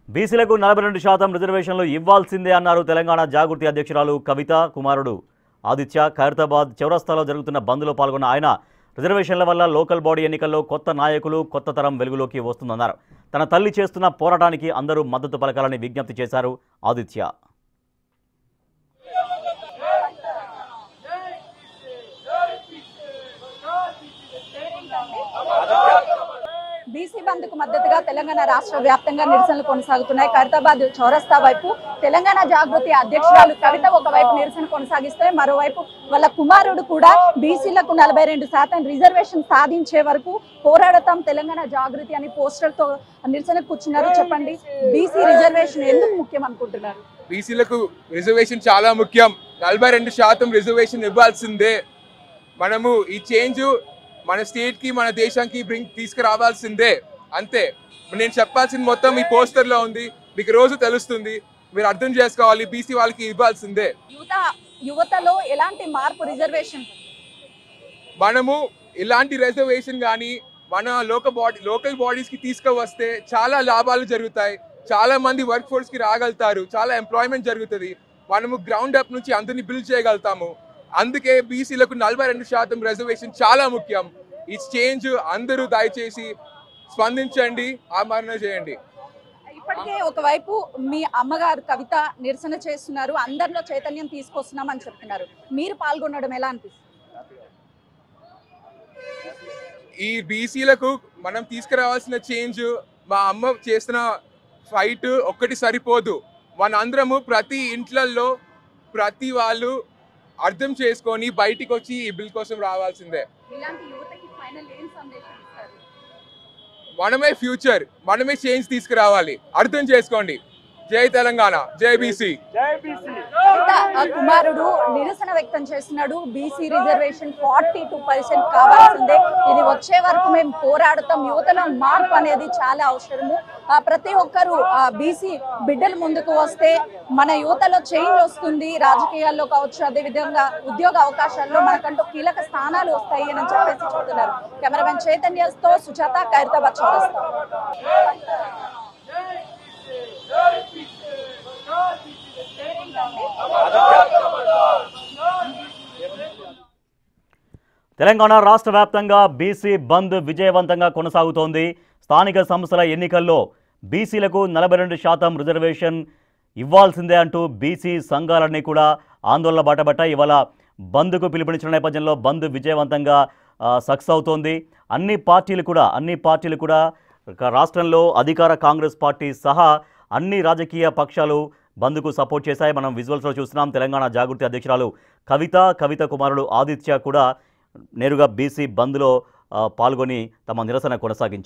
బీసీలకు 42% రిజర్వేషన్లు ఇవ్వాల్సిందే అన్నారు తెలంగాణ జాగృతి అధ్యక్షురాలు కవిత కుమారుడు ఆదిత్య. ఖైరతాబాద్ చౌరస్తాలో జరుగుతున్న బంద్లో పాల్గొన్న ఆయన రిజర్వేషన్ల వల్ల లోకల్ బాడీ ఎన్నికల్లో కొత్త నాయకులు కొత్త తరం వెలుగులోకి వస్తుందన్నారు. తన తల్లి చేస్తున్న పోరాటానికి అందరూ మద్దతు పలకాలని విజ్ఞప్తి చేశారు ఆదిత్య. బీసీ బంద్ కు మద్దతుగా తెలంగాణ రాష్ట్ర వ్యాప్తంగా నిరసనలు కొనసాగుతున్నాయి. ఖైరతాబాద్ చౌరస్తా వైపు తెలంగాణ జాగృతి అధ్యక్షురాలు కవిత ఒకవైపు నిరసన కొనసాగిస్తే మరోవైపు వాళ్ళ కుమారుడు కూడా బీసీలకు 42% రిజర్వేషన్ సాధించే వరకు పోరాడతాం తెలంగాణ జాగృతి అని పోస్టర్ తో నిరసన కూర్చున్నారు. చెప్పండి, బీసీ రిజర్వేషన్ ఎందుకు ముఖ్యం అనుకుంటున్నారు? బీసీలకు రిజర్వేషన్ చాలా ముఖ్యం. 42% రిజర్వేషన్ ఇవ్వాల్సిందే. మనము ఈ చేంజ్ మన స్టేట్ కి మన దేశానికి తీసుకురావాల్సిందే. అంతే. నేను చెప్పాల్సింది మొత్తం ఈ పోస్టర్ లో ఉంది. మీకు రోజు తెలుస్తుంది. మీరు అర్థం చేసుకోవాలి. బీసీ వాళ్ళకి ఇవ్వాల్సిందే. యువతలో ఎలాంటి మార్పు రిజర్వేషన్ మనము ఇలాంటి రిజర్వేషన్ కానీ మన లోకల్ బాడీస్ కి తీసుకువస్తే చాలా లాభాలు జరుగుతాయి. చాలా మంది వర్క్ ఫోర్స్ కి రాగలుగుతారు. చాలా ఎంప్లాయ్మెంట్ జరుగుతుంది. మనము గ్రౌండ్ అప్ నుంచి అందరినీ బిల్డ్ చేయగలుగుతాము. అందుకే బీసీలకు 42% రిజర్వేషన్ చాలా ముఖ్యం. ఈ చేంజ్ అందరూ దయచేసి స్పందించండి, ఆమరణ చేయండి. ఇప్పటికే ఒకవైపు మీ అమ్మగారు కవిత నిరసన చేస్తున్నారు, అందరిలో చైతన్యం తీసుకొస్తున్నాం అని చెప్తున్నారు. మీరు పాల్గొనడం ఎలా అనిపిస్తుంది? ఈ బీసీలకు మనం తీసుకురావాల్సిన చేంజ్, మా అమ్మ చేసిన ఫైట్ ఒక్కటి సరిపోదు. మనందరము ప్రతి ఇంట్లల్లో ప్రతి వాళ్ళు అర్థం చేసుకొని బయటికి వచ్చి ఈ బిల్ కోసం రావాల్సిందే. మనమే ఫ్యూచర్, మనమే చేంజ్ తీసుకురావాలి. అర్థం చేసుకోండి. జై తెలంగాణ, జై బీసీ. కుమారుడు నిరసన వ్యక్తం చేస్తున్నాడు. బీసీ రిజర్వేషన్ 42% కావాల్సిందే. ఇది వచ్చే వరకు మేము పోరాడతాం. యువతలో మార్పు అనేది చాలా అవసరము. ప్రతి ఒక్కరు బీసీ బిడ్డలు ముందుకు వస్తే మన యువతలో చేంజ్ వస్తుంది. రాజకీయాల్లో కావచ్చు, అదేవిధంగా ఉద్యోగ అవకాశాల్లో మనకంటూ కీలక స్థానాలు వస్తాయి అని చెప్పేసి చెప్తున్నారు. కెమెరామెన్ చైతన్యతో సుజాత, ఖైరతాబాద్ చౌరస్తా. తెలంగాణ రాష్ట్ర వ్యాప్తంగా బీసీ బంద్ విజయవంతంగా కొనసాగుతోంది. స్థానిక సంస్థల ఎన్నికల్లో బీసీలకు 42% రిజర్వేషన్ ఇవ్వాల్సిందే అంటూ బీసీ సంఘాలన్నీ కూడా ఆందోళన బాటపట్టాయి. ఇవాళ బంద్కు పిలుపునిచ్చిన నేపథ్యంలో బంద్ విజయవంతంగా సక్సెస్ అవుతోంది. అన్ని పార్టీలు కూడా రాష్ట్రంలో అధికార కాంగ్రెస్ పార్టీ సహా అన్ని రాజకీయ పక్షాలు బంద్కు సపోర్ట్ చేశాయి. మనం విజువల్స్లో చూస్తున్నాం. తెలంగాణ జాగృతి అధ్యక్షురాలు కవిత కుమారుడు ఆదిత్య కూడా నేరుగా బీసీ బంద్లో పాల్గొని తమ నిరసన కొనసాగించారు.